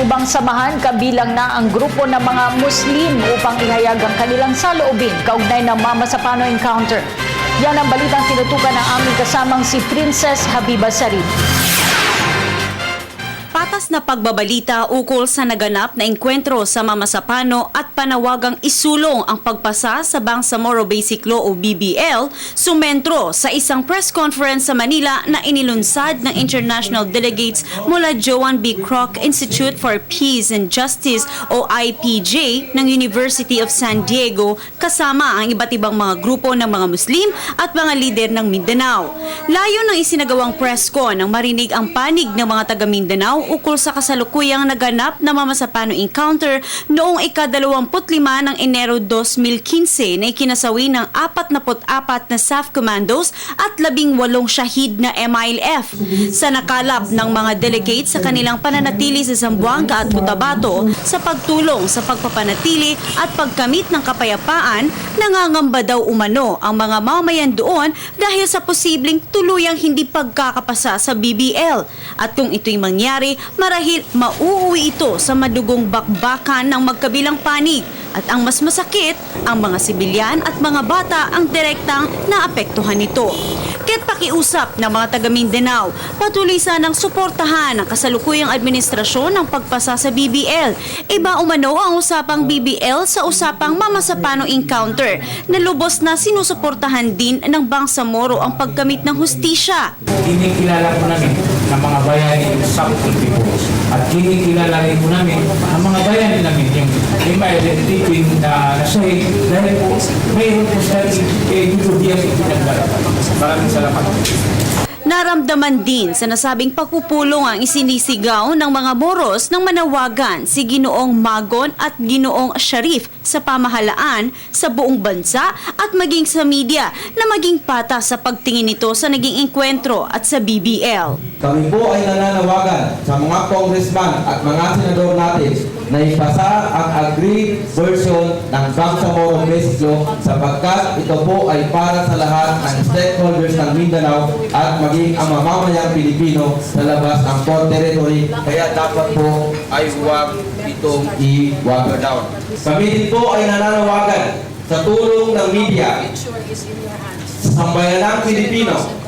ibang samahan kabilang na ang grupo ng mga Muslim upang ihayag ang kanilang saloobin kaugnay ng Mama Sapano encounter. Yan ang balitang tinutukan ng aming kasamang si Princess Habiba Sarib. Patas na pagbabalita ukol sa naganap na engkwentro sa Mama Sapano at panawagang isulong ang pagpasa sa Bangsamoro Basic Law o BBL, sumentro sa isang press conference sa Manila na inilunsad ng international delegates mula Joan B. Kroc Institute for Peace and Justice o IPJ ng University of San Diego kasama ang iba't ibang mga grupo ng mga Muslim at mga lider ng Mindanao. Layo ng isinagawang press con nang marinig ang panig ng mga taga Mindanao ukol sa kasalukuyang naganap na Mama Sapano encounter noong ika-25 ng Enero 2015 na ikinasawi ng 44 na SAF commandos at 18 syahid na MILF. Sa nakalap ng mga delegates sa kanilang pananatili sa Zamboanga at Cotabato sa pagtulong sa pagpapanatili at pagkamit ng kapayapaan, nangangamba daw umano ang mga mamayan doon dahil sa posibleng tuluyang hindi pagkakapasa sa BBL. At kung ito'y mangyari, marahil mauuwi ito sa madugong bakbakan ng magkabilang panig at ang mas masakit, ang mga sibilyan at mga bata ang direktang naapektuhan nito. Kaya't pakiusap ng mga taga Mindanao, patuloy sanang suportahan ang kasalukuyang administrasyon ng pagpasa sa BBL. Iba umano ang usapang BBL sa usapang Mama Sapano encounter na lubos na sinusuportahan din ng Bangsamoro ang pagkamit ng hustisya. Kinikilala po namin ng mga bayani sa Pulpipo at kinikilala rin po namin ang mga bayani namin yung MILF na nasahid dahil po mayroon po sa dito diyan ipinaglalaban. Maraming salamat. Naramdaman din sa nasabing pagpupulong ang isinisigaw ng mga Moros ng manawagan si Ginoong Magon at Ginoong Sharif sa pamahalaan sa buong bansa at maging sa media na maging patas sa pagtingin nito sa naging engkwentro at sa BBL. Kami po ay nananawagan sa mga congressman at mga senador natin na ipasa ang agreed version ng Bangsamoro Basic Law sapagkat ito po ay para sa lahat ng stakeholders ng Mindanao at maging ang mamamayang Pilipino sa labas ng port territory, kaya dapat po ay huwag itong i-water down. Kami din po ay nananawagan sa tulong ng media sa sambayanang Pilipino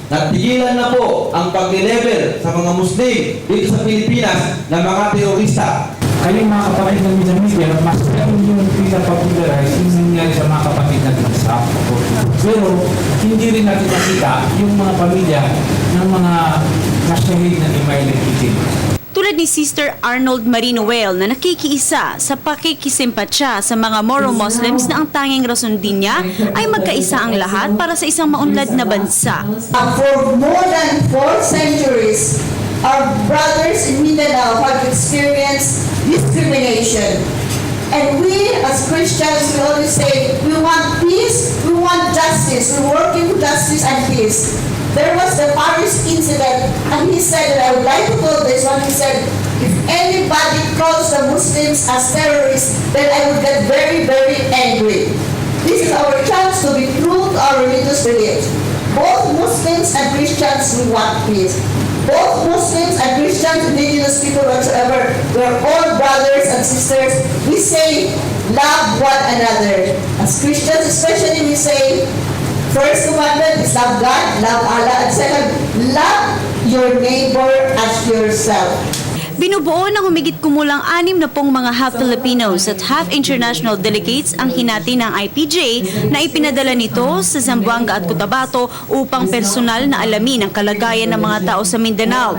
na tigilan na po ang pag-level sa mga Muslim dito sa Pilipinas ng mga terorista. Kayong mga kapatid ng media, mas yung pinapapularize yung nangyari sa mga kapatid natin sa pero hindi rin natin nakita yung mga pamilya ng mga nasahid na MILF. Tulad ni Sister Arnold Marinoel na nakikiisa sa pakikisimpatya sa mga Moro Muslims na ang tanging rason din niya ay magkaisa ang lahat para sa isang maunlad na bansa. For more than 4 centuries, our brothers in Mindanao have experienced discrimination. And we as Christians, we always say, we want peace, we want justice, we're working for justice and peace. There was the Paris incident, and he said, and I would like to quote this one, he said, if anybody calls the Muslims as terrorists, then I would get very, very angry. This is our chance to be true to our religious beliefs. Both Muslims and Christians, we want peace. Both Muslims and Christians, indigenous people whatsoever, we're all brothers and sisters. We say, love one another. As Christians especially, we say, first commandment is love God, love Allah, and second, love your neighbor as yourself. Binubuo ng humigit kumulang 60 mga half Filipinos at half international delegates ang hinati ng IPJ na ipinadala nito sa Zamboanga at Cotabato upang personal na alamin ang kalagayan ng mga tao sa Mindanao.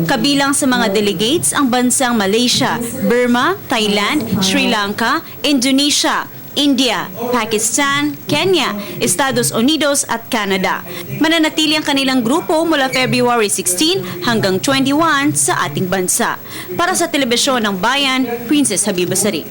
Kabilang sa mga delegates ang bansang Malaysia, Burma, Thailand, Sri Lanka, Indonesia, India, Pakistan, Kenya, Estados Unidos at Canada. Mananatili ang kanilang grupo mula February 16 hanggang 21 sa ating bansa. Para sa Telebisyon ng Bayan, Princess Habiba Sarib.